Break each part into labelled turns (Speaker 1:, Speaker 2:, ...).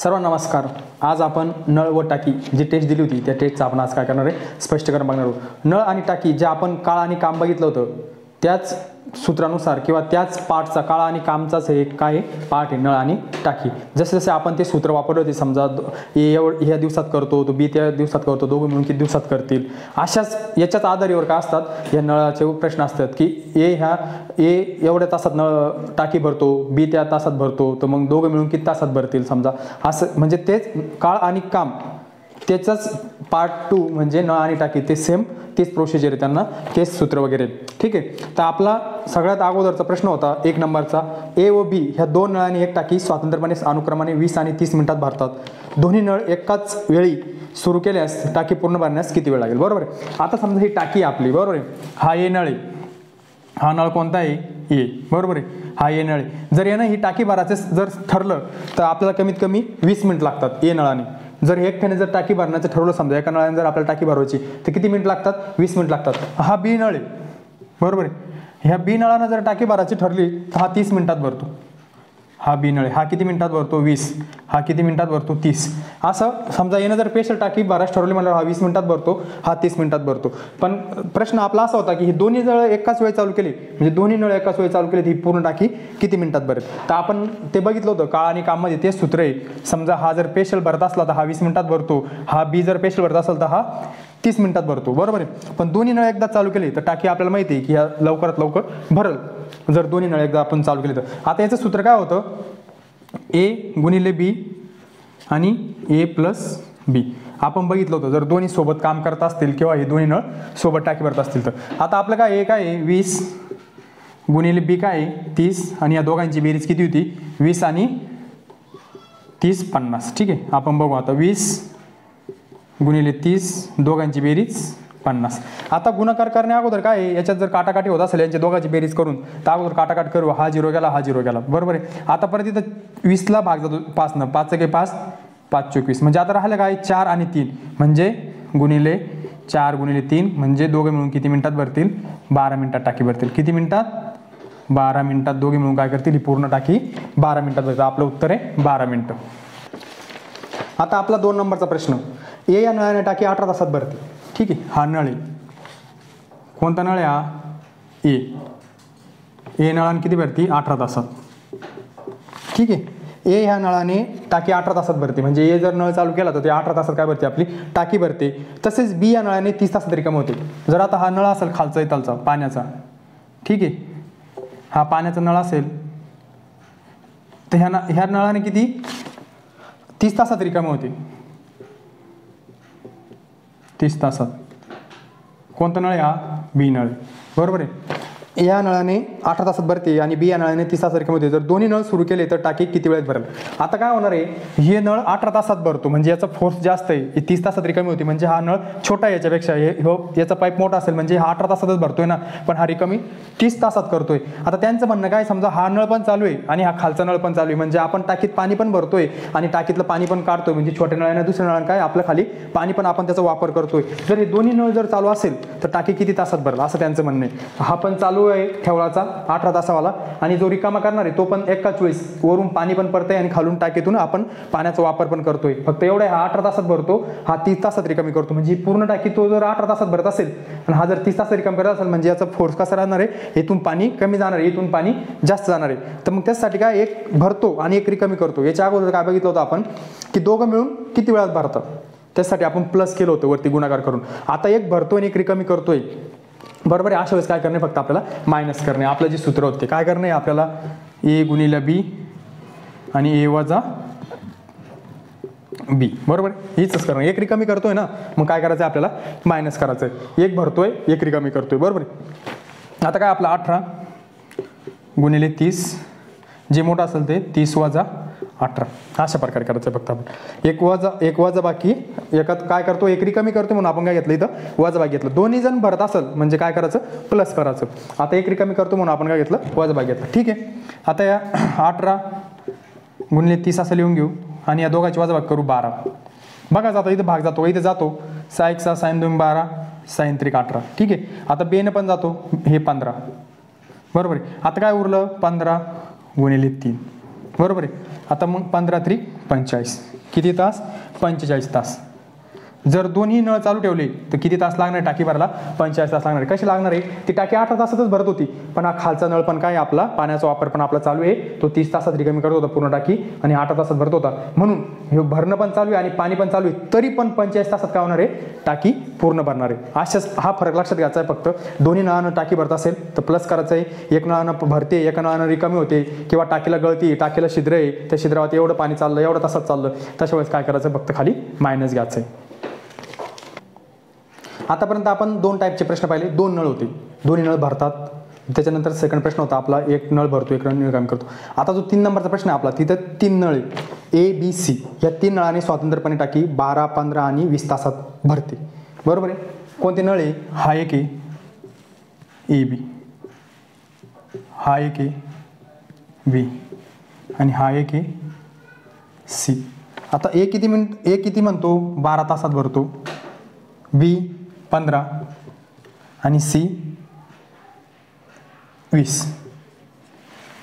Speaker 1: सर्वांना नमस्कार। आज आपण नळ व टाकी जी टेस्ट दिली होती त्या टेस्टचा आपण आज काय करणार आहे स्पष्टीकरण बघणार आहोत। नळ आणि टाकी जे आपण काळ आणि काम बघितलं होतं त्याच सूत्रानुसार किंवा त्याच पार्टचा काळ आणि कामचाच एक काय पार्ट आहे नळ आणि टाकी। जसे जसे आपण ते सूत्र वापरले होते, समजा ए ह्या दिवसात करतो तो बी त्या दिवसात करतो, दोघे मिळून किती दिवसात करतील, अशाच याच्याच आधारावर काय असतात या नळाचे प्रश्न असतात की ए एवढ्या तासात नळ टाकी भरतो, बी त्या तासात भरतो, तर मग दोघे मिळून किती तासात भरतील समजा असं, म्हणजे तेच काळ आणि काम त्याचाच पार्ट 2 म्हणजे नळ आणि टाकी ते सेम तेच प्रोसिजर आहे, त्यांना तेच सूत्र वगैरे। ठीक आहे, तर आपला सगळ्यात अगोदरचा प्रश्न होता 1 नंबरचा, ए व बी ह्या दोन नळ आणि एक टाकी स्वतंत्रपणे अनुक्रमाने 20 आणि 30 मिनिटात भरतात। दोन्ही नळ एकाच वेळी सुरू केल्यास टाकी पूर्ण भरण्यास किती वेळ लागेल, बरोबर आहे। आता समजा ही टाकी आपली, बरोबर आहे, हा ए नळ आहे, हा नळ कोणता आहे ए, बरोबर आहे, हा ए नळ आहे। जर यानं ही टाकी भरायचं जर ठरलं तर आपल्याला कमीत कमी 20 मिनिट लागतात ए नळाने। जर एकट्याने जर टाकी भरण्याचं ठरवलं, समजा एका नळाने जर आपल्याला टाकी भरवायची तर किती मिनिट लागतात, 20 मिनिट लागतात। हा बी नळ आहे, बरोबर आहे, ह्या बी नळानं जर टाकी भरायची ठरली तर हा 30 मिनिटात भरतो। हा बी नळ हा किती मिनिटात भरतो 20, हा किती मिनिटात भरतो 30। असं समजा यानं जर स्पेशल टाकी भरायची ठरवली म्हणजे हा 20 मिनिटात भरतो, हा 30 मिनिटात भरतो। पण प्रश्न आपला असा होता की ही दोन्ही नळ एकाच वेळी चालू केली, म्हणजे दोन्ही नळ एकाच वेळी चालू केली ही पूर्ण टाकी किती मिनिटात भरेल। तर आपण ते बघितलं होतं काळ आणि काम मध्ये तेच सूत्र आहे। समजा हा जर स्पेशल भरत असला तर हा 20 मिनिटात भरतो, हा बी जर स्पेशल भरत असेल तर हा 30 मिनिटात भरतो, बरोबर आहे। पण दोन्ही नळ एकदा चालू केली तर टाकी आपल्याला माहिती आहे की ह्या लवकरात लवकर भरल जर दोन्ही नळ एकदा आपण चालू केले तर। आता याचं सूत्र काय होतं, ए गुणिले बी आणि ए प्लस बी आपण बघितलं होतं जर दोन्ही सोबत काम करत असतील किंवा हे दोन्ही नळ सोबत टाकी भरत असतील तर। आता आपलं काय ए काय आहे 20 गुणिले बी काय आहे 30 आणि या दोघांची बेरीज किती होती 20 आणि 30 50। ठीक आहे, आपण बघू आता 20 गुणिले 30 दोघांची बेरीज 50। आता गुणाकार करण्या अगोदर काय आहे, याच्यात जर काटाकाटी होत असेल यांच्या दोघांची बेरीज करून तर अगोदर काटाकाट करू, हा 0 गेला हा 0 गेला, बरोबर आहे। आता परत इथं 20 ला भाग जातो 5 न, 5 × 5 5 × 24 म्हणजे आता राहिलं काय 4 आणि 3 म्हणजे गुणिले 4 गुणिले 3 म्हणजे दोघे मिळून किती मिनिटात भरतील 12 मिनिटात टाकी भरतील। किती मिनिटात 12 मिनिटात दोघे मिळून काय करतील ही पूर्ण टाकी 12 मिनिटात भरतील। आपलं उत्तर आहे 12 मिनिटं। आता आपला 2 नंबरचा प्रश्न, ए या नळाने टाकी 18 तासात भरते। ठीक आहे, हा नळ आहे, कोणता नळ आहे हा ए नळाने किती भरती 18 तासात। ठीक आहे, ए ह्या नळाने टाकी 18 तासात भरते, म्हणजे ए जर नळ चालू केला तर ते 18 तासात काय भरते आपली टाकी भरते। तसेच बी या नळाने 30 तासात रिकाम होते। जर आता हा नळ असेल खालचा इथलचा पाण्याचा, ठीक आहे, हा पाण्याचा नळ असेल तर ह्या नळाने किती 30 तासात रिकाम होते, 30 तासात। कोणता नळ आहे हा बी नळ, बरोबर आहे। या नळाने 18 तासात भरते आणि बी या नळाने 30 तासात रिकाम होते। जर दोन्ही नळ सुरू केले तर टाकी किती वेळात भरेल। आता काय होणार आहे, हे नळ 18 तासात भरतो म्हणजे याचा फोर्स जास्त आहे, 30 तासात रिकामी होती म्हणजे हा नळ छोटा आहे याच्यापेक्षा, याचा पाईप मोठा असेल म्हणजे हा 18 तासातच भरतोय ना, पण हा रिकामी 30 तासात करतोय। आता त्यांचं म्हणणं काय, समजा हा नळ पण चालू आहे आणि हा खालचा नळ पण चालू आहे, म्हणजे आपण टाकीत पाणी पण भरतोय आणि टाकीतलं पाणी पण काढतोय, म्हणजे छोट्या नळाने दुसऱ्या नळाने काय आपल्या खाली पाणी पण आपण त्याचा वापर करतोय। जर हे दोन्ही नळ जर चालू असेल तर टाकी किती तासात भरेल असं त्यांचं म्हणणं आहे। हा पण चालू आहे ठेवळाचा 18 तासावाला आणि जो रिकामा करणार आहे तो पण एकाच वेळेस वरून पाणी पण पडतंय आणि खालून टाकीतून आपण पाण्याचा वापर पण करतोय। फक्त एवढं हा 18 तासात भरतो, हा 30 तासात रिकामी करतो, म्हणजे पूर्ण टाकी तो जर 18 तासात भरत असेल आणि हा जर 30 तासात रिकामी करत असेल म्हणजे याचा फोर्स कसा राहणार आहे, इथून पाणी कमी जाणार आहे इथून पाणी जास्त जाणार आहे। तर मग त्यासाठी काय एक भरतो आणि एक रिकामी करतो। याच्या अगोदर काय बघितलं होतं आपण की दोघं मिळून किती वेळात भरतात, त्यासाठी आपण प्लस केलं होतं वरती गुणाकार करून। आता एक भरतो आणि एक रिकामी करतोय, बरोबर आहे। अशा वेळेस काय करणे, फक्त आपल्याला मायनस करणे। आपलं जे सूत्र होते काय करणे आपल्याला ए गुणिले बी आणि ए वजा बी, बरोबर हीच करणं। एक रिकामी करतोय ना, मग काय करायचं आपल्याला मायनस करायचं आहे। एक भरतोय एक रिकामी करतोय, बरोबर आहे। आता काय आपलं 18 गुणिले 30 जे मोठं असेल ते 30 वजा 18 अशा प्रकारे करायचं। फक्त आपण एक वजा बाकी एकात काय करतो एक रिकामी करतो म्हणून आपण काय घेतलं इथं वजा बाकी घेतलं। दोन्ही जण भरत असेल म्हणजे काय करायचं प्लस करायचं। आता एक रिकामी करतो म्हणून आपण काय घेतलं वजा बाकी घेतलं। ठीक आहे, आता या 18 गुणिले 30 असं लिहून घेऊ आणि या दोघांची वजा बाकी करू 12। बघा जातो इथं भाग जातो, इथं जातो 6 × 6 sin 2 12 sin 3 18। ठीक आहे, आता बेनं पण जातो हे 15, बरोबर आहे। आता काय उरलं 15 गुणिले 3, बरोबर आहे। आता मग 15 × 3 = 45। किती तास? 45 तास. जर दोन्ही नळ चालू ठेवले तर किती तास लागणार टाकी भरायला? 45 तास लागणार. कशी लागणार आहे? ती टाकी 8 तासातच भरत होती, पण हा खालचा नळ पण काय आपला पाण्याचा वापर पण आपला चालू आहे, तो 30 तासात रिकामी करत होता पूर्ण टाकी आणि 8 तासात भरत होता. म्हणून हे भरणं पण चालू आहे आणि पाणी पण चालू आहे, तरी पण 45 तासात काय होणार आहे? टाकी पूर्ण भरणार आहे. अशाच हा फरक लक्षात घ्यायचा आहे. फक्त दोन्ही नळानं टाकी भरत असेल तर प्लस करायचं आहे, एक नळानं भरते एका नळानं रिकामी होते, किंवा टाकीला गळती, टाकीला छिद्र आहे, त्या छिद्रावरती एवढं पाणी चाललं, एवढं तासात चाललं, तशा वेळेस काय करायचं? फक्त खाली मायनस घ्यायचं आहे. आतापर्यंत आपण 2 टाईपचे प्रश्न पाहिले. 2 नळ होते, दोन्ही नळ भरतात. त्याच्यानंतर सेकंड प्रश्न होता आपला, एक नळ भरतो एक नळ रिकामी करतो. आता जो 3 नंबरचा प्रश्न आहे आपला, तिथं 3 नळ आहे, A B C. या 3 नळाने स्वतंत्रपणे टाकी 12, 15 आणि 20 तासात भरते. बरोबर आहे. कोणते नळ आहे? हा एक आहे AB, हा एक आहे B आणि हा एक आहे C. आता A किती म्हणतो? 12 तासात भरतो, B 15 आणि C 20.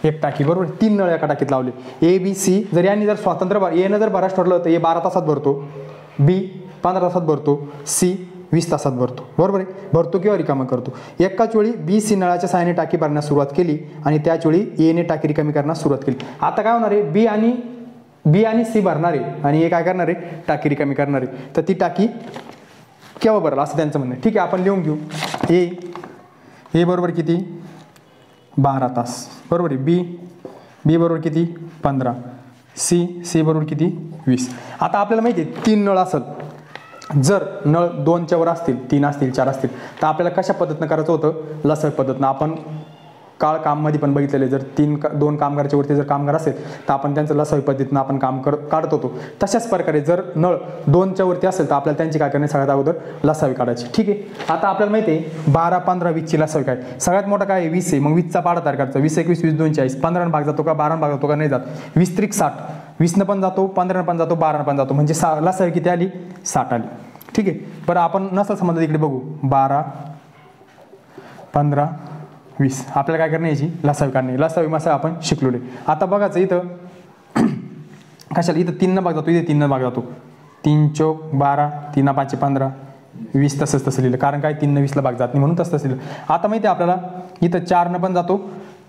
Speaker 1: एक टाकी. बरोबर. 3 नळ एका टाकीत लावले. A B C. जर यांनी जर स्वतंत्र Aनं जर भरायचं ठरलं तर A 12 तासात भरतो, B 15 तासात भरतो, C 20 तासात भरतो. बरोबर आहे. भरतो किंवा रिकामा करतो. एकाच वेळी B C नळाच्या सहाय्याने टाकी भरण्यास सुरुवात केली आणि त्याच वेळी A ने टाकी रिकामी करण्यास सुरुवात केली. आता काय होणार आहे? B आणि C भरणार आहे आणि A काय करणार आहे? टाकी रिकामी करणार आहे. तर ती टाकी केव्हा भरला असं त्यांचं म्हणणं आहे. ठीक आहे, आपण लिहून घेऊ. A बरोबर किती? 12 तास. बरोबर आहे. B बरोबर किती? 15. C बरोबर किती? 20. आता आपल्याला माहिती आहे 3 नळ असेल, जर नळ 2च्या वर असतील, 3 असतील, 4 असतील, तर आपल्याला कशा पद्धतीनं करायचं होतं? लसक पद्धतीनं. आपण काळ काममध्ये पण बघितलेले, जर 2 कामगाराच्या वरती जर कामगार असेल तर आपण त्यांचं लसावी पद्धतीनं आपण काम काढत होतो. तशाच प्रकारे जर नळ 2च्या वरती असेल तर आपल्याला त्यांची काय करणे? सगळ्यात अगोदर लसावी काढायची. ठीक आहे. आता आपल्याला माहिती आहे 12, 15, 20ची लसावी काय? सगळ्यात मोठा काय आहे? 20 आहे. मग 20चा पाडा तयार करायचा. 20, 21, 20, 2, 40. 15 भाग जातो का? 12 भाग जातो का? नाही जात. 20 त्रिक 60. 20 पण जातो, 15 पण जातो, 12 पण जातो. म्हणजे लसावी किती आली? 60 आली. ठीक आहे. बरं, आपण नसल समजा इकडे बघू. 12, 15, 20. आपल्याला काय करणे? याची लसावी काढणे. लसावी मसा आपण शिकलोले. आता बघायचं इथं कशाला? इथं 3 भाग जातो, इथे 3 भाग जातो. 3 चौक 12, 3 5 15, 20 तसं लिहिलं. कारण काय? 3 20ला भाग जात नाही म्हणून तसं लिहिलं. आता माहिती आहे आपल्याला इथं 4 पण जातो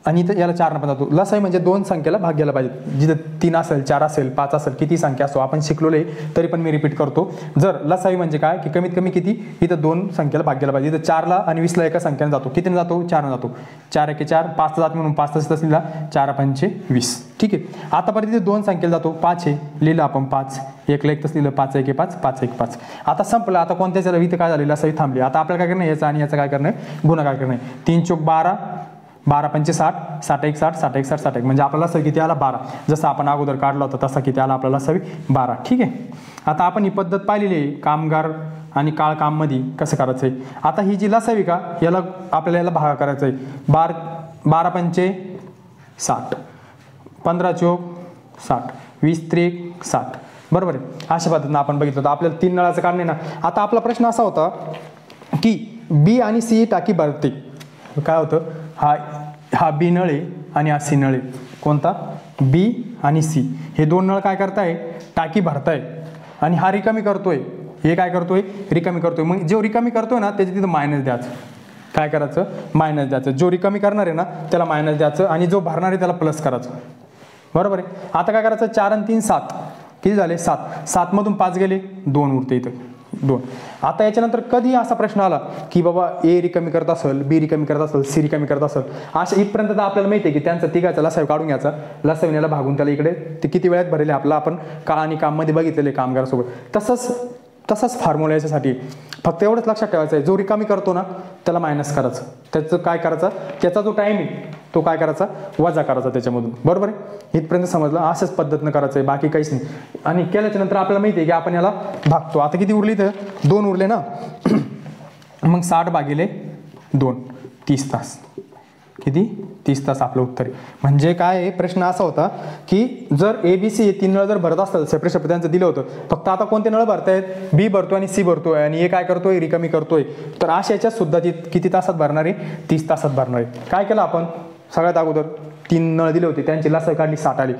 Speaker 1: आणि इथं याला 4 पण जातो. लसावी म्हणजे 2 संख्येला भाग गेला पाहिजे. जिथं 3 असेल, 4 असेल, 5 असेल, किती संख्या असो आपण शिकलोले, तरी पण मी रिपीट करतो. जर लसावी म्हणजे काय? की कमीत कमी किती? इथं 2 संख्येला भाग गेला पाहिजे. इथं 4ला आणि 20ला एका संख्येने जातो. कितीने जातो? 4ने जातो. 4 1 4, 5 जात म्हणून 5 तसं लिहिला. 4 5 20. ठीक आहे. आतापर्यंत इथे 2 संख्येला जातो. 5 आहे, लिहिलं आपण 5. 1ला 1 तसं लिहिलं. 5 1 5, 5 1 5. आता संपलं. आता कोणत्याच इथं काय झालेलं? लसावी थांबली. आता आपल्याला काय करणं? याचा आणि याचा काय करणं? गुणाकार करणं. 3 चौक 12, 12 5 60, 60 1 60, 60 1 60, 60 1. म्हणजे आपल्याला लसावी किती आला? 12. जसं आपण अगोदर काढला होता तसा किती आला आपल्याला लसावी? 12. ठीक आहे. आता आपण ही पद्धत पाहिलेली आहे कामगार आणि काळ काममध्ये कसं करायचं आहे. आता ही जी लसावी का, याला आपल्याला भागा करायचं आहे. 12 5 60, 15 चौक 60, 20 त्रिक 60. बरोबर आहे. अशा पद्धतीनं आपण बघितलं होतं. आपल्याला 3 नळाचं काढणे ना. आता आपला प्रश्न असा होता की B आणि C टाकी भरते. काय होतं? हा B नळ आहे आणि हा C नळ आहे. कोणता? B आणि C. हे 2 नळ काय करताय? टाकी भरताय आणि हा रिकामी करतोय. हे काय करतोय? रिकामी करतोय. मग जो रिकामी करतोय ना त्याच्या तिथं मायनस द्यायचं. काय करायचं? मायनस द्यायचं. जो रिकामी करणार आहे ना त्याला मायनस द्यायचं आणि जो भरणार आहे त्याला प्लस करायचं. बरोबर आहे. आता काय करायचं? 4 आणि 3 7. किती झाले? 7. 7 मधून 5 गेले, 2 उरते इथं. 2. आता याच्यानंतर कधी असा प्रश्न आला की बाबा A रिकामी करत असेल, B रिकामी करत असेल, C रिकामी करत असेल, अशा इथपर्यंत तर आपल्याला माहिती आहे की त्यांचा तिघाचा लसावी काढून घ्यायचा. लसावीला भागून त्याला इकडे ते किती वेळात भरले आपला आपण काळ आणि काममध्ये बघितलेले कामगारासोबत. तसंच फॉर्म्युला याच्यासाठी फक्त एवढंच लक्षात ठेवायचं आहे. जो रिकामी करतो ना त्याला मायनस करायचं. त्याचं काय करायचं? त्याचा जो टाईम आहे तो काय करायचा? वजा करायचा त्याच्यामधून. बरोबर आहे. इथपर्यंत समजलं. अशाच पद्धतीनं करायचं आहे, बाकी काहीच नाही. आणि केल्याच्या नंतर आपल्याला माहिती आहे की आपण याला भागतो. आता किती उरली? तर 2 उरले ना. मग 60 भागिले 2, 30 तास. किती? 30 तास आपलं उत्तर आहे. म्हणजे काय आहे? प्रश्न असा होता की जर ABC हे 3 नळ जर भरत असतात, सेपरेट त्यांचं दिलं होतं, फक्त आता कोणते नळ भरतायत? B भरतोय आणि C भरतोय आणि A काय करतोय? रिकामी करतोय. तर अशा याच्यात सुद्धा ती किती तासात भरणार आहे? 30 तासात भरणार आहे. काय केलं आपण? सगळ्यात अगोदर 3 नळ दिले होते, त्यांची लसावी काढली, 60 आली.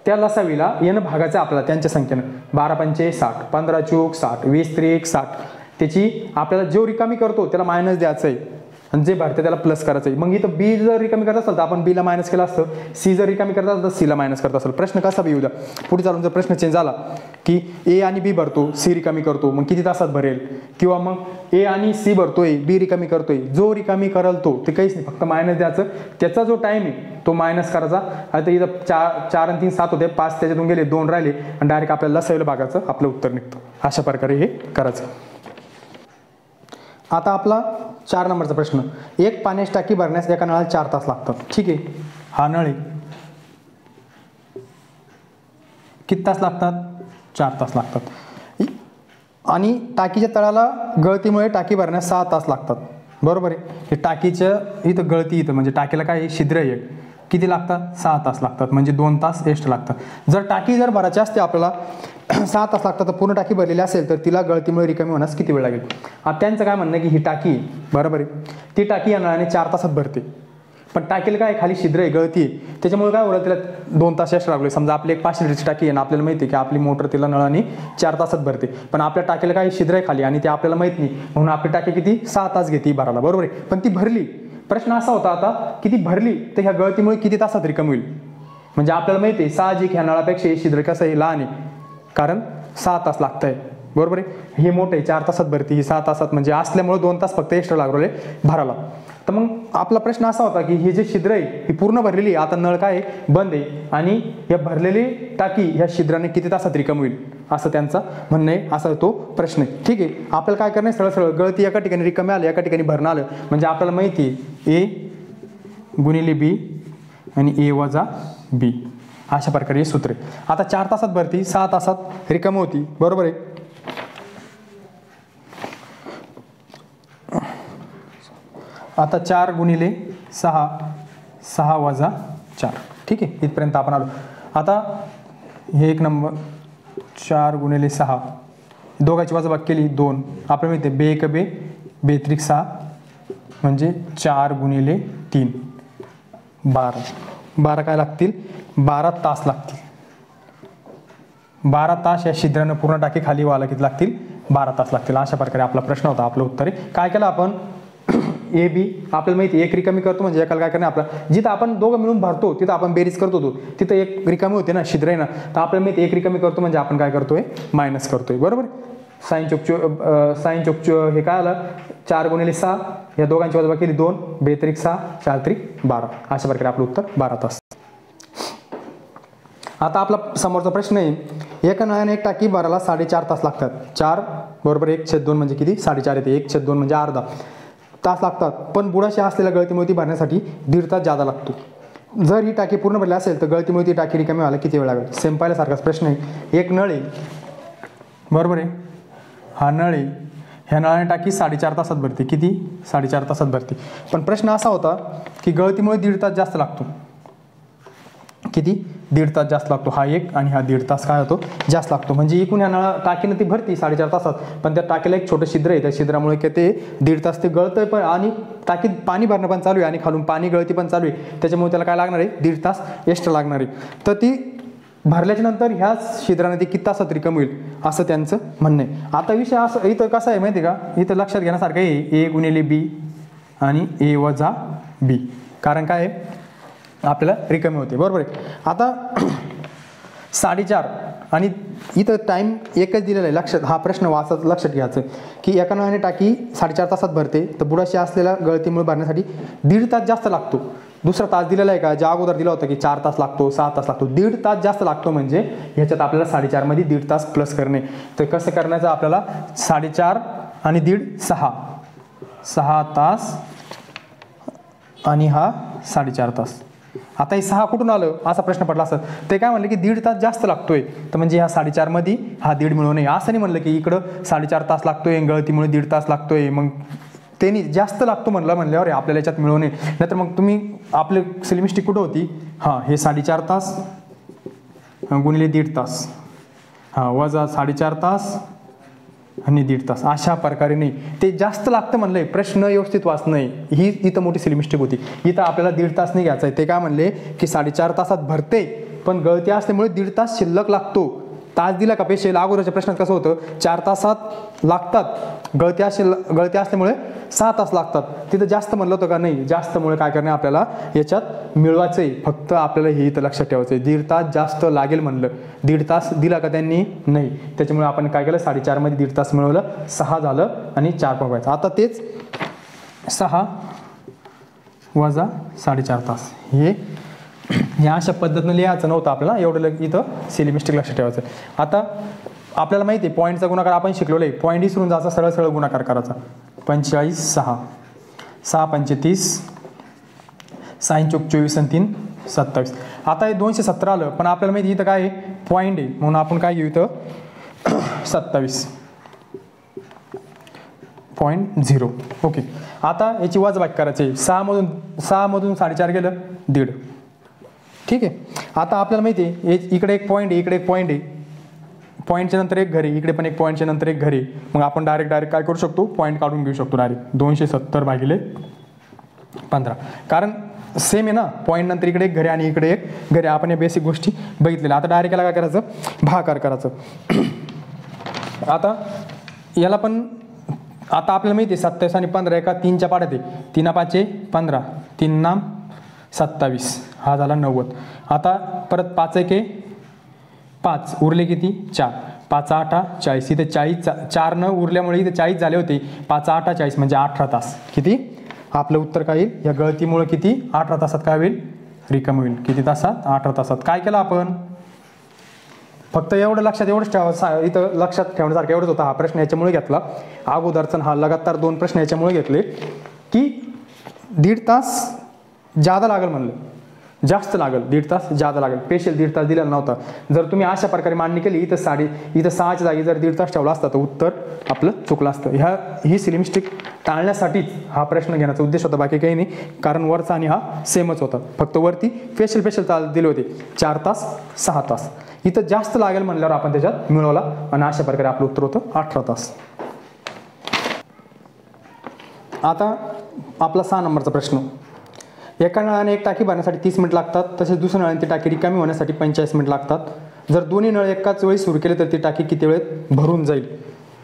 Speaker 1: त्या लसावीला यानं भागायचं आपल्याला त्यांच्या संख्येनं. 12 पंचे 60, 15 चूक 60, 20 त्रिक 60. त्याची आपल्याला जो रिकामी करतो त्याला मायनस द्यायचं आहे आणि जे भरते त्याला प्लस करायचं आहे. मग इथं बी जर रिकामी करत असेल तर आपण बीला मायनस केलं असतं, सी जर रिकामी करत असेल तर सीला मायनस करत असेल. प्रश्न कसा बी येऊ द्या. पुढे चालून जर प्रश्न चेंज झाला की ए आणि बी भरतो, सी रिकामी करतो, मग किती तासात भरेल, किंवा मग ए आणि सी भरतोय, बी रिकामी करतोय, जो रिकामी करल तो, ते काहीच नाही, फक्त मायनस द्यायचं. त्याचा जो टाइम आहे तो मायनस करायचा. आता इथं 4 आणि 3 7 होते, 5 त्याच्यातून गेले, 2 राहिले आणि डायरेक्ट आपल्याला लसावीला भागाचं आपलं उत्तर निघतं. अशा प्रकारे हे करायचं. आता आपला 4 नंबरचा प्रश्न. एक पाण्याची टाकी भरण्यास एका नळाला 4 तास लागतात. ठीक आहे, हा नळ आहे, किती तास लागतात, 4 तास लागतात. आणि टाकीच्या तळाला गळतीमुळे टाकी भरण्यास 6 तास लागतात. बरोबर आहे. हे टाकीचं इथं गळती, इथं म्हणजे टाकीला काय छिद्र आहे, किती लागतात, 6 तास लागतात, म्हणजे 2 तास एक्स्ट्रा लागतात. जर टाकी जर भरायची असते आपल्याला 6 तास लागतात, तर पूर्ण टाकी भरलेली असेल तर तिला गळतीमुळे रिकामी होण्यास किती वेळ लागेल. आता त्यांचं काय म्हणणं की ही टाकी, बरोबर आहे, ती टाकी या नळाने 4 तासात भरते, पण टाकीला काय खाली छिद्र आहे, गळती आहे, त्याच्यामुळे काय होतं, तिला 2 तास एक्स्ट्रा लागले. समजा आपली एक 500 लिटरची टाकी आहे ना, आपल्याला माहिती आहे की आपली मोटर तिला नळाने 4 तासात भरते, पण आपल्या टाकीला काही छिद्र आहे खाली आणि ते आपल्याला माहित नाही, म्हणून आपली टाकी किती 6 तास घेते भरायला. बरोबर आहे, पण ती भरली. प्रश्न असा होता आता की ती भरली तर ह्या गळतीमुळे किती तासात रिकामी होईल. म्हणजे आपल्याला माहिती आहे साहजिक ह्या नळापेक्षा हे छिद्र कसं आहे, लहान आहे, कारण 6 तास लागत आहे. बरोबर आहे, हे मोठं आहे, 4 तासात भरती, ही 6 तासात, म्हणजे असल्यामुळे 2 तास फक्त एक्स्ट्रा लागले भरायला. तर मग आपला प्रश्न असा होता की हे जे छिद्र आहे ही पूर्ण भरलेली आहे, आता नळ काय आहे, बंद आहे, आणि या भरलेली टाकी ह्या छिद्राने किती तासात रिकामी होईल असं त्यांचा म्हणणं आहे. असा तो प्रश्न आहे. ठीक आहे, आपल्याला काय करणं आहे, सरळ सरळ गळती एका ठिकाणी रिकामी आलं, एका ठिकाणी भरणं आलं, म्हणजे आपल्याला माहिती आहे ए गुणिले बी आणि ए वजा बी, अशा प्रकारे हे सूत्र आहे. आता 4 तासात भरती, 6 तासात रिकामी होती. बरोबर आहे. आता 4 गुणिले 6, 6 वजा 4. ठीक आहे, इथपर्यंत आपण आलो. आता हे 1 नंबर 4 गुणिले 6, दोघांची वजाबाकी केली 2, आपल्याला माहिती आहे बे एक बे, बे त्रिक 6, म्हणजे 4 गुणिले 3 12. 12 काय लागतील, 12 तास लागतील. 12 तास या छिद्रानं पूर्ण टाकी खाली व्हायला किती लागतील, 12 तास लागतील. अशा प्रकारे आपला प्रश्न होता. आपलं उत्तर आहे. काय केलं आपण, ए बी आपल्याला माहिती आहे एक रिकामी करतो म्हणजे एकाला काय करणे, आपला जिथं आपण दोघं मिळून भरतो तिथं आपण बेरीज करतो, तिथं एक रिकामी होते ना, छिद्र आहे ना, तर आपल्याला माहिती एक रिकामी करतो म्हणजे आपण काय करतोय, मायनस करतोय. बरोबर. साइन चौक हे काय आलं, 4 गुणिले 6, या दोघांची वजाबाकी केली 2, बे त्रिक 6, 4 त्रिक 12. अशा प्रकारे आपलं उत्तर 12 तास. आता आपला समोरचा प्रश्न आहे, एका नळाने एक टाकी भरायला 4.5 तास लागतात. 4 बरोबर 1/2 म्हणजे किती, 4.5 येते, 1/2 म्हणजे अर्धा तास लागतात, पण बुडाशी असलेल्या गळतीमुळे ती भरण्यासाठी 1.5 तास जादा लागतो. जर ही टाकी पूर्ण भरली असेल तर गळतीमुळे ती टाकी रिकामी व्हायला किती वेळ लागेल. सेम पाहिल्यासारखाच प्रश्न आहे. एक नळ आहे, बरोबर आहे, हा नळ आहे, ह्या नळाने टाकी 4.5 तासात भरते. किती, 4.5 तासात भरते, पण प्रश्न असा होता की गळतीमुळे 1.5 तास जास्त लागतो. किती, 1.5 तास जास्त लागतो. हा एक आणि हा 1.5 तास काय होतो, जास्त लागतो. म्हणजे एकूण ह्या नळा टाकीनं ती भरती 4.5 तासात, पण त्या टाकीला एक छोटं छिद्र आहे, त्या छिद्रामुळे काय ते 1.5 तास ते गळतंय पण, आणि टाकीत पाणी भरणं पण चालू आहे आणि खालून पाणी गळती पण चालू आहे, त्याच्यामुळे त्याला काय लागणार आहे, 1.5 तास एक्स्ट्रा लागणार आहे. तर ती भरल्याच्या नंतर ह्याच छिद्राने ती किती तासात रिकामी होईल असं त्यांचं म्हणणं आहे. आता विषय असं इथं कसं आहे माहिती आहे का, इथं लक्षात घेण्यासारखं आहे ए गुणिले बी आणि ए वजा बी, कारण काय आहे आपल्याला रिकामी होते. बरोबर आहे. आता 4.5 आणि इथं टाईम एकच दिलेला आहे. लक्षात, हा प्रश्न वाचत लक्षात घ्यायचं की एका नळाने टाकी 4.5 तासात भरते, तर बुडाशी असलेल्या गळतीमुळे भरण्यासाठी 1.5 तास जास्त लागतो. दुसरा तास दिलेला आहे का, ज्या अगोदर दिला होता की 4 तास लागतो, 6 तास लागतो, 1.5 तास जास्त लागतो. म्हणजे ह्याच्यात आपल्याला 4.5 मध्ये 1.5 तास प्लस करणे. तर कसं करण्याचं आपल्याला, 4.5 आणि 1.5 6 तास आणि हा 4.5 तास. आता हे 6 कुठून आलं असा प्रश्न पडला असत, ते काय म्हणलं की 1.5 तास जास्त लागतोय, तर म्हणजे ह्या 4.5 मध्ये हा 1.5 मिळू नये. असं नाही म्हणलं की इकडं 4.5 तास लागतोय, गळतीमुळे 1.5 तास लागतोय, मग त्यांनी जास्त लागतो म्हणल्यावर आपल्याला याच्यात मिळू नये. नाहीतर मग तुम्ही आपले सिलेमिस्टिक कुठं होती, हां हे 4.5 तास गुणिले 1.5 तास, हां वजा 4.5 तास आणि 1.5 तास, अशा प्रकारे नाही. ते जास्त लागतं म्हणलंय, प्रश्न व्यवस्थित वाच नाही, ही इथं मोठी सिलेमिस्टिक होती. इथं आपल्याला 1.5 तास नाही घ्यायचा आहे. ते काय म्हणले की 4.5 तासात भरते, पण गळती असल्यामुळे 1.5 तास शिल्लक लागतो. तास दिला का पेशल, अगोदरच्या प्रश्नात कसं होतं 4 तासात लागतात, गळती असल्यामुळे 6 तास लागतात. तिथं जास्त म्हणलं होतं का, नाही जास्तमुळे काय करणे आपल्याला याच्यात मिळवायचं आहे. फक्त आपल्याला हे इथं लक्षात ठेवायचं आहे, 1.5 तास जास्त लागेल म्हणलं, 1.5 तास दिला का त्यांनी, नाही. त्याच्यामुळे आपण काय केलं, 4.5 मध्ये 1.5 तास मिळवलं, 6 झालं आणि 4 पकवायचं. आता तेच 6 वजा 4.5 तास हे ह्या अशा पद्धतीनं लिहायचं नव्हतं आपल्याला, एवढं इथं सिली मिस्टेक लक्षात ठेवायचं. आता आपल्याला माहिती आहे पॉईंटचा गुणाकार आपण शिकलेलो आहे, पॉईंट विसरून जायचा, सरळ सरळ गुणाकार करायचा. 45 6 6 पंचे 30, 6 चोक 24 आणि 3 27. आता हे 270 आलं, पण आपल्याला माहिती इथं काय आहे, पॉईंट आहे, म्हणून आपण काय घेऊ इथं 27.0. ओके. आता याची वजाबाकी करायची, 6 मधून 4.5 गेलं 1.5. ठीक आहे. आता आपल्याला माहिती आहे इकडे एक पॉईंट आहे, इकडे एक पॉईंट आहे, पॉईंटच्या नंतर एक घरी, इकडे पण एक पॉईंटच्या नंतर एक घरी. मग आपण डायरेक्ट काय करू शकतो, पॉईंट काढून घेऊ शकतो डायरेक्ट. 270/15, कारण सेम आहे ना, पॉईंट नंतर इकडे एक घरी आणि इकडे एक घरी. आपण या बेसिक गोष्टी बघितलेल्या. आता डायरेक्ट याला काय करायचं, भागाकार करायचं. आता याला पण आता आपल्याला माहिती आहे 27 आणि 15 एका 3च्या पाड्यात आहे. 3 5 15, 3 27, हा झाला 90. आता परत 5 1 5, उरले किती 4, 5 8 40. इथे 40 4 न उरल्यामुळे इथे 40 झाले होते, 5 8 40 म्हणजे 18 तास. किती आपलं उत्तर काय येईल, या गळतीमुळे किती 18 तासात काय होईल, रिकाम होईल. किती तासात, 18 तासात. काय केलं आपण, फक्त एवढं लक्षात, एवढंच ठेवा, इथं लक्षात ठेवण्यासारखं एवढंच होता. हा प्रश्न याच्यामुळे घेतला अगोदरचा, हा लगातार 2 प्रश्न याच्यामुळे घेतले की 1.5 तास जादा लागेल म्हणलं, जास्त लागेल, 1.5 तास जादा लागेल. स्पेशल 1.5 तास दिलेला नव्हता. जर तुम्ही अशा प्रकारे मांडणी केली, इथं 6च्या जागी जर 1.5 तास ठेवला असता तर उत्तर आपलं चुकलं असतं. ही सिली मिस्टेक टाळण्यासाठीच हा प्रश्न घेण्याचा उद्देश होता, बाकी काही नाही. कारण वरचा आणि हा सेमच होता, फक्त वरती स्पेशल तास दिले होते 4 तास 6 तास. इथं जास्त लागेल म्हणल्यावर आपण त्याच्यात मिळवला आणि अशा प्रकारे आपलं उत्तर होतं 18 तास. आता आपला 6 नंबरचा प्रश्न. एका नळाने एक टाकी भरण्यासाठी 30 मिनिट लागतात, तसेच दुसऱ्या नळाने ती टाकी रिकामी होण्यासाठी 45 मिनिट लागतात. जर दोन्ही नळ एकाच वेळी सुरू केले तर ती टाकी किती वेळेत भरून जाईल.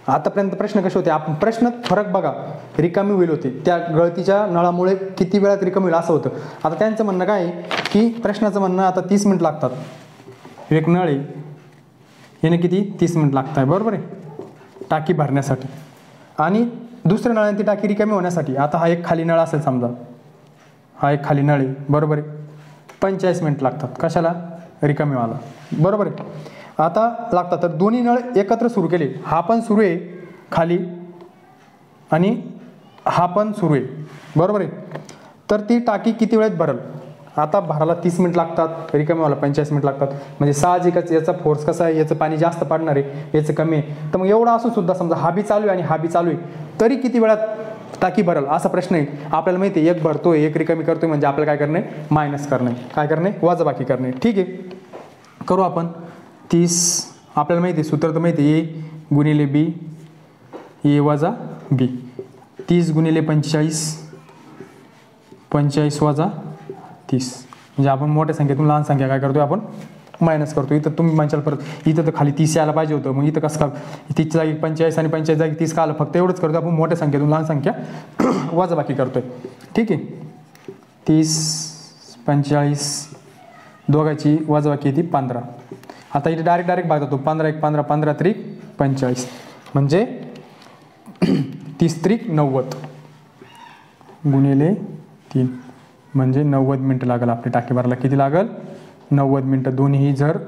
Speaker 1: आतापर्यंत प्रश्न कसे होते, आपण प्रश्नात फरक बघा, रिकामी होईल होते, त्या गळतीच्या नळामुळे किती वेळात रिकामी होईल असं होतं. आता त्यांचं म्हणणं काय आहे की प्रश्नाचं म्हणणं आता 30 मिनिट लागतात, एक नळ आहे याने किती 30 मिनिट लागत आहे, बरोबर आहे, टाकी भरण्यासाठी. आणि दुसऱ्या नळाने ती टाकी रिकामी होण्यासाठी, आता हा एक खाली नळ असेल समजा, हा एक खाली नळ आहे, बरोबर आहे, 45 मिनिट लागतात. कशाला, रिकामी व्हायला, बरोबर आहे. आता लागतात, तर दोन्ही नळ एकत्र सुरू केले, हा पण सुरू आहे खाली आणि हा पण सुरू आहे, बरोबर आहे, तर ती टाकी किती वेळेत भरल. आता भरायला 30 मिनिट लागतात, रिकामी व्हायला 45 मिनिट लागतात. म्हणजे साहजिकच याचा फोर्स कसा आहे, याचं पाणी जास्त पडणार आहे, याचं कमी आहे. तर मग एवढं असून सुद्धा समजा हा बी चालू आहे आणि हा बी चालू आहे, तरी किती वेळात टाकी भरल असा प्रश्न आहे. आपल्याला माहिती आहे एक भरतोय एक रिकामी करतोय, म्हणजे आपल्याला काय करणे, मायनस करणे, काय करणे, वजाबाकी करणे. ठीक आहे, करू आपण. 30 आपल्याला माहिती आहे, सूत्र तर माहिती आहे, ए गुणिले बी, ए वजा बी. 30 गुणिले 45, 45 वजा 30. म्हणजे आपण मोठ्या संख्येतून लहान संख्या काय करतोय, आपण मायनस करतो. इथं तुम्ही म्हणशाल परत, इथं तर खाली 30 यायला पाहिजे होतं, मग इथं कसं काय 30 जागी 45 आणि 45 जागी 30 का आलं. फक्त एवढंच करतो आपण, मोठ्या संख्येतून लहान संख्या वजाबाकी करतोय. ठीक आहे, 30 45 दोघांची वजाबाकी येते 15. आता इथे डायरेक्ट भाग जातो, 15 1 15, 15 त्रिक 45, म्हणजे 30 त्रिक 90 गुणिले 3, म्हणजे 90 मिनटं लागेल आपली टाकी भरायला. किती लागेल, 90 मिनटं. दोन्ही जर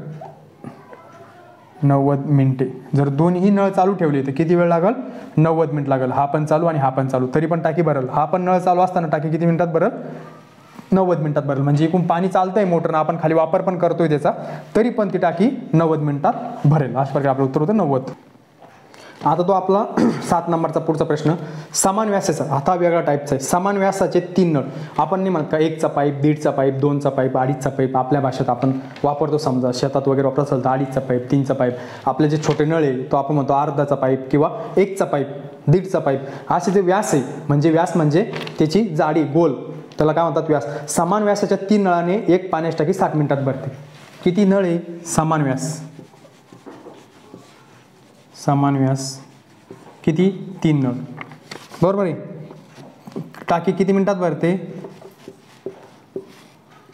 Speaker 1: 90 मिनटे, जर दोन्ही नळ चालू ठेवले तर किती वेळ लागेल, 90 मिनिट लागेल. हा पण चालू आणि हा पण चालू, तरी पण टाकी भरेल. हा पण नळ चालू असताना टाकी किती मिनिटात भरेल, 90 मिनिटात भरेल. म्हणजे एकूण पाणी चालतंय मोटरनं, आपण खाली वापर पण करतोय त्याचा, तरी पण ती टाकी 90 मिनिटात भरेल. अशा प्रकारे आपलं उत्तर होतं 90. आता तो आपला 7 नंबरचा पुढचा प्रश्न. समान व्यासाचा, आता वेगळा टाईपचा आहे. समान व्यासाचे 3 नळ, आपण नाही म्हणत का 1चा पाईप, 1.5चा पाईप, 2चा पाईप, 2.5चा पाईप, आपल्या भाषेत आपण वापरतो. समजा शेतात वगैरे वापरत असेल तर 2.5चा पाईप, 3चा पाईप. आपले जे छोटे नळ आहे तो आपण म्हणतो अर्धाचा पाईप किंवा 1चा पाईप, 1.5चा पाईप. असे जे व्यास आहे, म्हणजे व्यास म्हणजे त्याची जाडी, गोल, त्याला काय म्हणतात, व्यास. समान व्यासाच्या 3 नळाने एक पाण्याची टाकी 60 मिनिटात भरते. किती नळ आहे, समान व्यास, समान व्यास किती 3 नळ, बरोबर आहे. टाकी किती मिनिटात भरते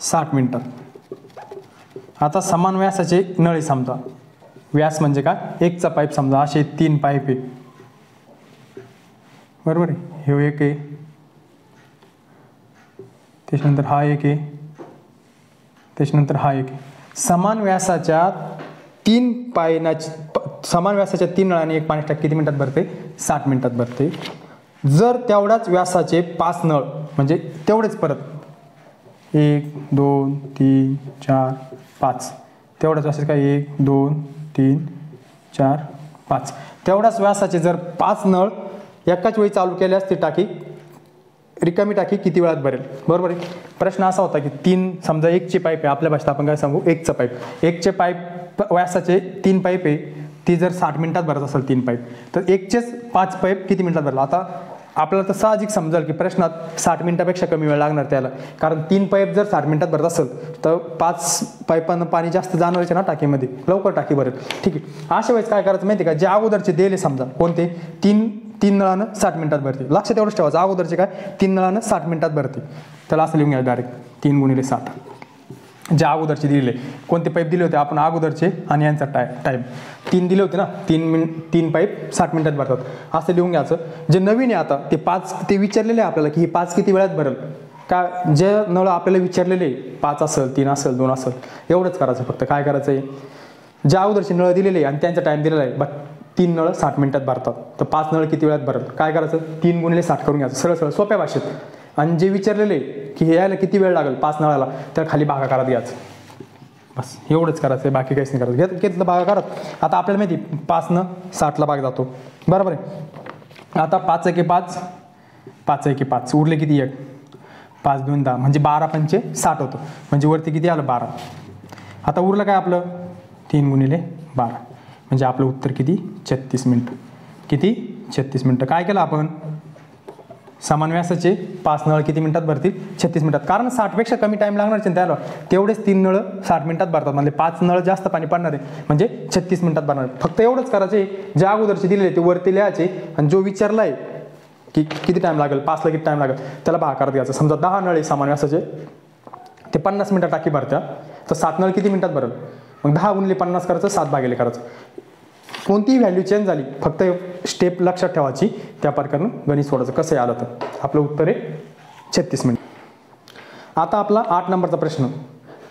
Speaker 1: 60 मिनिटात. आता समान व्यासाचे नळे समजा, व्यास म्हणजे काय एकचा पाईप समजा, असे 3 पाईप आहे, बरोबर आहे. हे एक आहे, त्याच्यानंतर हा एक आहे, त्याच्यानंतर हा एक आहे. समान व्यासाच्या 3 समान व्यासाच्या 3 नळाने एक पाण्याची टाकी किती मिनिटात भरते 60 मिनिटात भरते. जर तेवढ्याच व्यासाचे 5 नळ म्हणजे तेवढेच परत 1 2 3 4 5 तेवढ्याच व्यासाचे काय 1 2 3 4 5 तेवढ्याच व्यासाचे जर 5 नळ एकाच वेळी चालू केले असते टाकी, रिकामी टाकी किती वेळात भरेल, बरोबर आहे. प्रश्न असा होता की 3 समजा 1चे पाईप आहे, आपल्या भाषेत आपण काय सांगू 1चा पाईप, 1चे पाईप व्यासाचे 3 पाईप आहे, ती जर 60 मिनिटात भरत असेल 3 पाईप, तर 1चेच 5 पाईप किती मिनिटात भरला. आता आपल्याला तर साहजिक समजेल की प्रश्नात 60 मिनिटापेक्षा कमी वेळ लागणार त्याला, कारण 3 पाईप जर 60 मिनिटात भरत असेल तर 5 पाईपांना पाणी जास्त जाणवायचे ना टाकीमध्ये, लवकर टाकी भरेल. ठीक आहे. अशा वेळेस काय करायचं माहिती आहे का, जे अगोदरचे दिले समजा कोणते 3 नळानं 60 मिनिटात भरते, लक्षात एवढंच ठेवायचं अगोदरचे काय 3 नळानं 60 मिनिटात भरते, त्याला असं लिहून घ्या डायरेक्ट 3 × 60. जे अगोदरचे दिले कोणते पाईप दिले होते आपण अगोदरचे आणि यांचा टाईम 3 दिले होते ना, 3 पाईप 60 मिनिटात भरतात असं लिहून घ्यायचं. जे नवीन आहे आता ते 5 ते विचारलेले आहे आपल्याला की ही 5 किती वेळात भरेल का, जे नळ आपल्याला विचारलेले 5 असेल 3 असेल 2 असेल एवढंच करायचं. फक्त काय करायचं आहे जे अगोदरचे नळ दिलेले आणि त्यांचा टाईम दिलेला आहे, बघ 3 नळ 60 मिनिटात भरतात, तर 5 नळ किती वेळात भरेल काय करायचं 3 × 60 करून घ्यायचं सरळ सोप्या भाषेत. आणि जे विचारलेले की हे यायला किती वेळ लागेल 5 नळाला, त्या खाली भागाकारात घ्यायचं, बस एवढंच करायचं आहे, बाकी काहीच नाही करायचं. घेतलं भागाकारात. आता आपल्याला माहिती 5 न 60ला भाग जातो, बरोबर आहे. आता 5 × 5 5 × 5 उरले किती 1 5 2 10 म्हणजे 12 पंचे 60 होतं, म्हणजे वरती किती आलं 12. आता उरलं काय आपलं 3 × 12 म्हणजे आपलं उत्तर किती 36 मिनिटं. किती 36 मिनिटं. काय केलं आपण समान व्यासाचे 5 नळ किती मिनिटात भरतील 36 मिनिटात, कारण 60पेक्षा कमी टाईम लागणार आहे त्याला, तेवढेच 3 नळ 60 मिनिटात भरतात, म्हणजे 5 नळ जास्त पाणी पडणार आहे म्हणजे 36 मिनिटात भरणार आहे. फक्त एवढंच करायचे जे अगोदरचे दिलेले ते वरती लिहायचे आणि जो विचारला आहे की किती टाईम लागेल 5ला किती टाईम लागेल त्याला भागाकारात घ्यायचं. समजा 10 नळ आहे समान व्यासाचे, ते 50 मिनिटात टाकी भरत्या, तर 7 नळ किती मिनिटात भरेल, मग 10 × 50 करायचं 7 भागिले करायचं. कोणतीही व्हॅल्यू चेंज झाली फक्त स्टेप लक्षात ठेवायची, त्या प्रकारे गणित सोडायचं. कसं आलं तर आपलं उत्तर आहे 36 मिनिट. आता आपला 8 नंबरचा प्रश्न,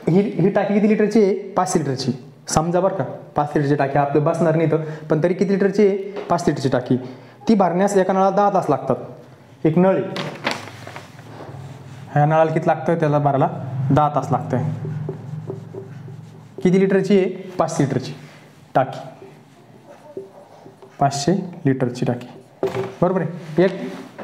Speaker 1: ही टाकी किती लिटरची आहे 500 लिटरची. समजा बरं का 500 लिटरची टाकी आपलं बसणार नाही तर, पण तरी किती लिटरची आहे 5 लिटरची टाकी. ती भरण्यास एका नळाला 10 तास लागतात. एक नळ आहे, ह्या नळाला किती लागतं त्याला भरायला 10 तास लागतं आहे. किती लिटरची आहे 500 लिटरची टाकी, 500 लिटरची टाकी, बरोबर आहे. एक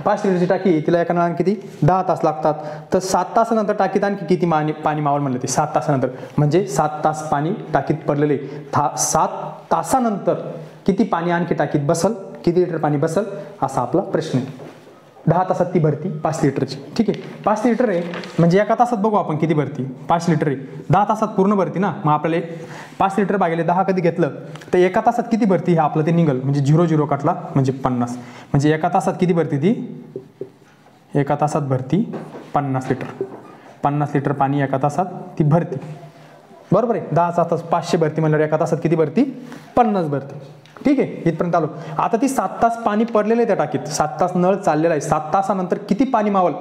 Speaker 1: 5 लिटरची टाकी तिला एका नळाने किती 10 तास लागतात, तर 7 तासानंतर टाकीत आणखी किती पाणी मावल म्हणलं ते 7 तासानंतर, म्हणजे 7 तास पाणी टाकीत पडलेले. 7 तासानंतर किती पाणी आणखी टाकीत बसल, किती लिटर पाणी बसल असा आपला प्रश्न आहे. 10 तासात ती भरती 5 लिटरची. ठीक आहे, 5 लिटर आहे म्हणजे एका तासात बघू आपण किती भरती. 5 लिटर आहे 10 तासात पूर्ण भरती ना, मग आपल्याला 5 लिटर भागिले 10 कधी घेतलं तर एका तासात किती भरती हे आपलं ते निघल, म्हणजे 0 काटला म्हणजे 50, म्हणजे एका तासात किती भरती ती, एका तासात भरती 50 लिटर. 50 लिटर पाणी एका तासात ती भरती, बरोबर आहे. 10 तास 500 भरती म्हणल्यावर एका तासात किती भरती 50 भरती. ठीक आहे, इथपर्यंत आलो. आता ती 7 तास पाणी पडलेलं आहे त्या टाकीत, 7 तास नळ चाललेला आहे, 7 तासानंतर किती पाणी मावल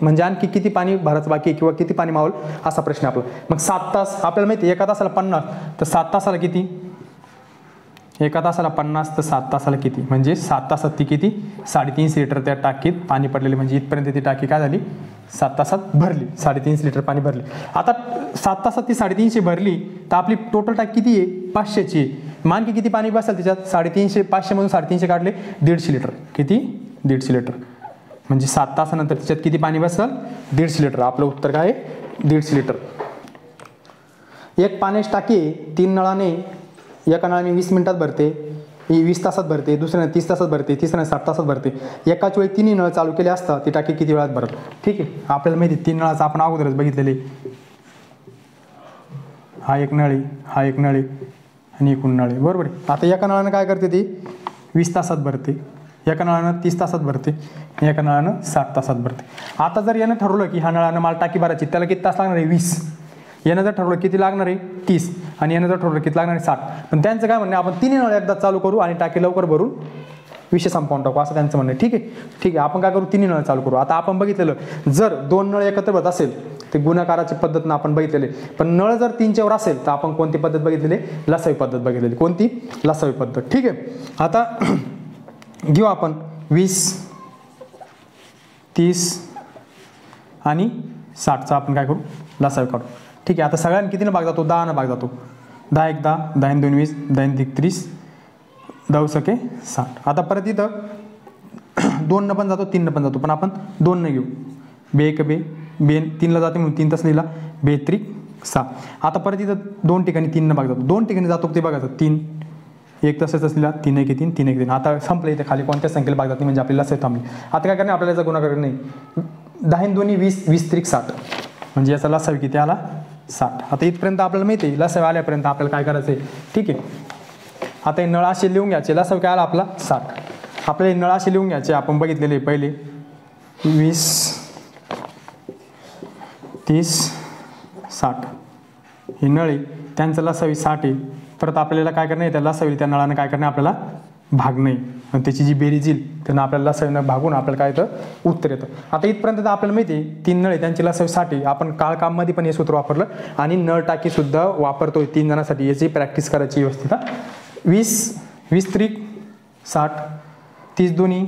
Speaker 1: म्हणजे आणखी किती पाणी भरायचं बाकी किंवा किती पाणी मावल असा प्रश्न आपला. मग 7 तास आपल्याला माहिती आहे एका तासाला 50, तर 7 तासाला किती, एका तासाला 50 तर 7 तासाला किती, म्हणजे 7 तासात ती किती 350 लिटर त्या टाकीत पाणी पडलेले, म्हणजे इथपर्यंत ती टाकी काय झाली 7 तासात भरली, 350 लिटर पाणी भरली. आता 7 तासात ती 350 भरली तर आपली टोटल टाकी किती आहे 500ची आहे. मानकी किती पाणी बसेल त्याच्यात 350, 500 मधून 350 काढले 150 लिटर, किती 150 लिटर, म्हणजे 7 तासानंतर त्याच्यात किती पाणी बसेल 150 लिटर. आपलं उत्तर काय आहे 150 लिटर. एक पाण्याची टाकी 3 नळाने, एका नळाने 20 मिनिटात भरते, ही 20 तासात भरते, दुसऱ्याने 30 तासात भरते, तिसऱ्याने 60 तासात भरते. एकाच वेळी 3 नळ चालू केले असता ती टाकी किती वेळात भरत. ठीक आहे, आपल्याला माहिती 3 नळाचं आपण अगोदरच बघितलेले. हा एक नळी, हा एक नळी, आणि एकूण नळ आहे, बरोबर आहे. आता एका नळानं काय करते ती 20 तासात भरते, एका नळानं 30 तासात भरते आणि एका नळानं 60 तासात भरते. आता जर यानं ठरवलं की ह्या नळानं मला टाकी भरायची, त्याला किती तास लागणार आहे 20. यानं जर ठरवलं किती लागणार आहे 30 आणि यानं जर ठरवलं किती लागणार आहे 60. पण त्यांचं काय म्हणणं आहे, आपण तिन्ही नळ एकदा चालू करू आणि टाकी लवकर भरून विषय संपवून टाकू, असं त्यांचं म्हणणं आहे. ठीक आहे, ठीक आहे, आपण काय करू, तिन्ही नळ चालू करू. आता आपण बघितलेलं जर 2 नळ एकत्र भरत असेल ते गुणाकाराची पद्धतीनं आपण बघितलेले, पण नळ जर 3च्या वर असेल तर आपण कोणती पद्धत बघितलेली, लसावी पद्धत बघितलेली. कोणती, लसावी पद्धत. ठीक आहे, आता घेऊ आपण 20, 30 आणि 60चा आपण काय करू, लसावी काढू. ठीक आहे, आता सगळ्यांना कितीनं भाग जातो, 10नं भाग जातो. 10 एक 10, 10 2 20, 10 3 30, 10 सके 60. आता परत इथं 2 पण जातो, 3 पण जातो, पण आपण 2 घेऊ. बे एक बे, बे 3ला जाते म्हणून 3 तास लिहिला, 2 त्रिक 6. आता परत इथं 2 ठिकाणी 3 भाग जातो, 2 ठिकाणी जातो ते बघायचं 3, 1 तसंच लिहिला, 3 1 3, 3 1 3. आता संपलं, इथे खाली कोणत्या संख्येला भाग जात नाही, म्हणजे आपल्याला लसावी थांबली. आता काय करणे, आपल्याला याचा गुणाकार नाही. 10 2 20, 20 त्रिक 60, म्हणजे याचा लसावी किती आला, 60. आता इथपर्यंत आपल्याला माहिती आहे, लसावी आल्यापर्यंत आपल्याला काय करायचं आहे. ठीक आहे, आता हे नळ असे लिहून घ्यायचे, लसावी काय आला आपला 60. आपले नळ असे लिहून घ्यायचे, आपण बघितलेले पहिले 20 30 60 हे नळ आहे, त्यांचं लसावी 60 आहे. परत आपल्याला काय करणं आहे, त्या लसावी त्या नळानं काय करणं आपल्याला भागणं आहे, आणि त्याची जी बेरीज येईल त्यांना आपल्याला लसावीनं भागून आपल्याला काय येतं, उत्तर येतं. आता इथपर्यंत तर आपल्याला माहिती आहे 3 नळ आहे, त्यांची लसावी 60 आहे. आपण काळकाममध्ये पण हे सूत्र वापरलं आणि नळ टाकीसुद्धा वापरतोय 3 जणांसाठी, याची प्रॅक्टिस करायची व्यवस्थित. 20 त्रिक 60, 30 2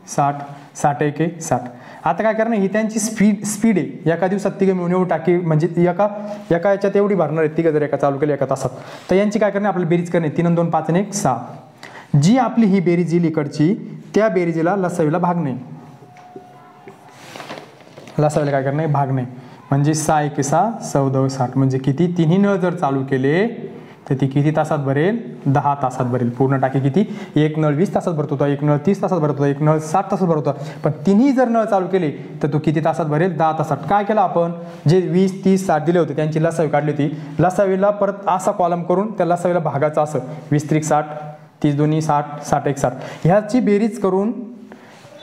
Speaker 1: 60, 60 1 60. आता काय करणं, ही त्यांची स्पीड आहे, एका दिवसात तिघं मिळून एवढी टाकी, म्हणजे एका याच्यात एवढी भरणार आहे तिघं जर एका चालू केलं एका तासात. तर यांची काय करणे, आपल्याला बेरीज करणे, 3 2 5 1 6. जी आपली ही बेरीज येईल इकडची, त्या बेरीजीला लसावीला भागणे, लसावीला काय करणे, भागणे. म्हणजे 6 1 6, 14 60, म्हणजे किती, तिन्ही नळ जर चालू केले तर ती किती तासात भरेल, 10 तासात भरेल. पूर्ण टाकी किती, एक नळ 20 तासात भरत होता, एक नळ 30 तासात भरत होता, एक नळ 60 तासात भरत होता. पण तिन्ही जर नळ चालू केले तर तो किती तासात भरेल, 10 तासात. काय केलं आपण, जे 20 30 60 दिले होते त्यांची लसावी काढली होती, लसावीला परत असा कॉलम करून त्या लसावीला भागाचं असं 20 त्रिक 60, 30 2 60, 60 1 60. ह्याची बेरीज करून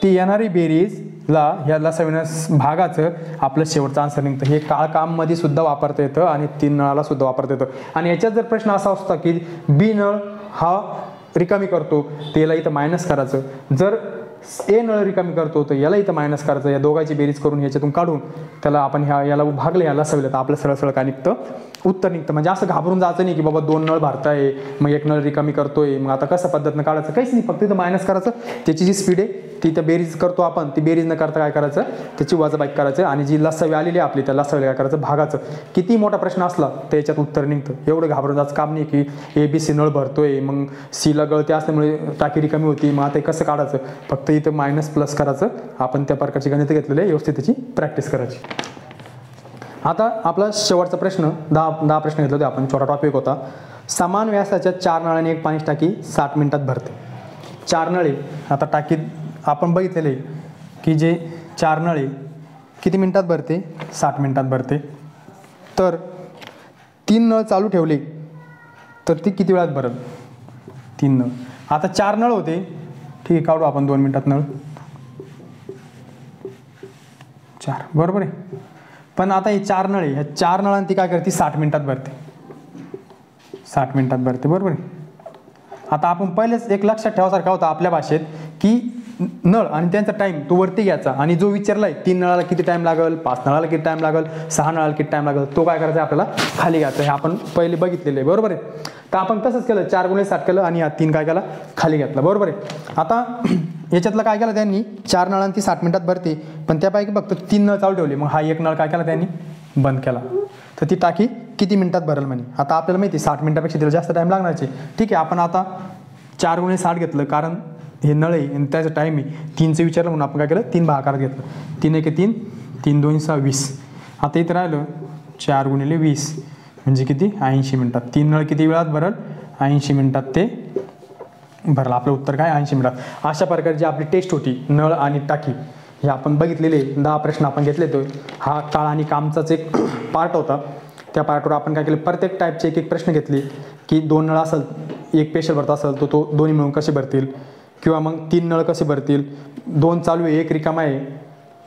Speaker 1: ती येणारी बेरीजला ह्या लसावीनं भागाचं आपलं शेवटचं आन्सर निघतं. हे काममध्ये सुद्धा वापरता येतं आणि 3 नळाला सुद्धा वापरता येतं. आणि याच्यात जर प्रश्न असा असता की बी नळ हा रिकामी करतो तर याला इथं मायनस करायचं, जर ए नळ रिकामी करतो तर याला इथं मायनस करायचं, या दोघांची बेरीज करून ह्याच्यातून काढून त्याला आपण याला भागले, याला लसावीला, तर आपलं सरळ सरळ काय निघतं, उत्तर निघतं. म्हणजे असं घाबरून जायचं नाही की बाबा 2 नळ भरताय मग 1 नळ रिकामी करतोय, मग आता कसं पद्धतीनं काढायचं, काहीच नाही, फक्त इथं मायनस करायचं. त्याची जी स्पीड आहे ती इथं बेरीज करतो आपण, ती बेरीज न करता काय करायचं, त्याची वजाबाकी करायचं आणि जी लसावी आलेली आपली त्या लसावीला काय करायचं, भागाचं. किती मोठा प्रश्न असला तर याच्यात उत्तर निघतं. एवढं घाबरून जायचं काम नाही की ABC नळ भरतोय मग सीला गळते असल्यामुळे टाकी रिकामी होती, मग आता कसं काढायचं, फक्त इथं मायनस प्लस करायचं. आपण त्या प्रकारची गणितं घेतलेले व्यवस्थित त्याची प्रॅक्टिस करायची. आता आपला शेवटचा प्रश्न 10 प्रश्न घेतले होते आपण, छोटा टॉपिक होता. समान व्यासाच्या 4 नळांनी एक पाण्याची टाकी 60 मिनिटात भरते. 4 नळे, आता टाकीत आपण बघितलेले की जे 4 नळे किती मिनिटात भरते, 60 मिनिटात भरते. तर 3 नळ चालू ठेवले तर ती किती वेळात भरल, 3 नळ. आता 4 नळ होते, ठीक आहे, काढू आपण 2 मिनिटात नळ 4, बरोबर आहे. पण आता हे 4 नळ आहे, ह्या 4 नळांनी ती काय करते, 60 मिनिटात भरते, 60 मिनिटात भरते, बरोबर आहे. आता आपण पहिलेच एक लक्षात ठेवासारखा होता आपल्या भाषेत की नळ आणि त्यांचा टाईम तो वरती घ्यायचा आणि जो विचारलाय 3 नळाला किती टाईम लागेल, 5 नळाला किती टाईम लागेल, 6 नळाला किती टाईम लागेल, तो काय करायचा आपल्याला खाली घ्यायचा. हे आपण पहिले बघितलेलं आहे, बरोबर आहे. तर आपण तसंच केलं, 4 × 60 केलं आणि हा 3 काय केला, खाली घेतला, बरोबर आहे. आता याच्यातलं काय केलं त्यांनी, 4 नळांनी 60 मिनिटात भरते, पण त्यापैकी फक्त 3 नळ चालू ठेवले, मग हा 1 नळ काय केला त्यांनी, बंद केला. तर ती टाकी किती मिनिटात भरेल म्हणे. आता आपल्याला माहिती आहे 60 मिनिटापेक्षा तिला जास्त टाईम लागण्याचे. ठीक आहे, आपण आता 4 × 60 घेतलं, कारण हे नळ आहे आणि त्याचं टाईम आहे. 3चं विचारलं म्हणून आपण काय केलं, 3 भागाकारात घेतलं. 3 1 3, 3 2 6 20. आता इथं राहिलं 4 × 20 म्हणजे किती, 80 मिनिटात. 3 नळ किती वेळात भरल, 80 मिनिटात ते भरलं. आपलं उत्तर काय, 80 मिनिटात. अशा प्रकारची आपली टेस्ट होती नळ आणि टाकी. हे आपण बघितलेले 10 प्रश्न आपण घेतले. तो हा काळ आणि कामचाच एक पार्ट होता. त्या पार्टवर आपण काय केलं, प्रत्येक टाईपचे एक एक प्रश्न घेतले की 2 नळ असेल, एक पेशल भरत असेल तर तो दोन्ही मिळून कसे भरतील, किंवा मग 3 नळ कसे भरतील, 2 चालू आहे 1 रिकामा आहे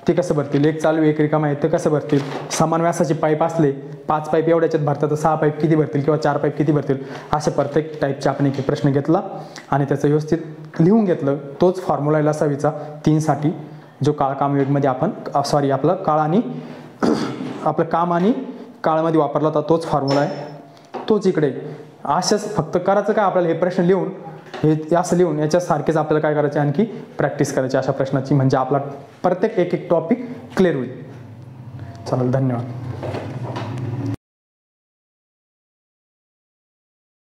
Speaker 1: ते कसं भरतील, 1 चालू आहे 1 रिकामा आहे ते कसं भरतील, समान व्यासाचे पाईप असले 5 पाईप एवढ्याच्यात भरतात तर 6 पाईप किती भरतील किंवा 4 पाईप किती भरतील, असे प्रत्येक टाईपचे आपण एक एक प्रश्न घेतला आणि त्याचं व्यवस्थित लिहून घेतलं. तोच फॉर्म्युला आहे लसावीचा 3 साठी, जो काळ काम वेगमध्ये आपण आपलं काळ आणि आपलं काम आणि काळामध्ये वापरला होता तोच फॉर्म्युला आहे, तोच इकडे. अशाच फक्त करायचं काय आपल्याला, हे प्रश्न लिहून हे असं लिहून याच्यासारखेच आपल्याला काय करायचे, आणखी प्रॅक्टिस करायची अशा प्रश्नाची, म्हणजे आपला प्रत्येक एक एक टॉपिक क्लिअर होईल. चालेल, धन्यवाद.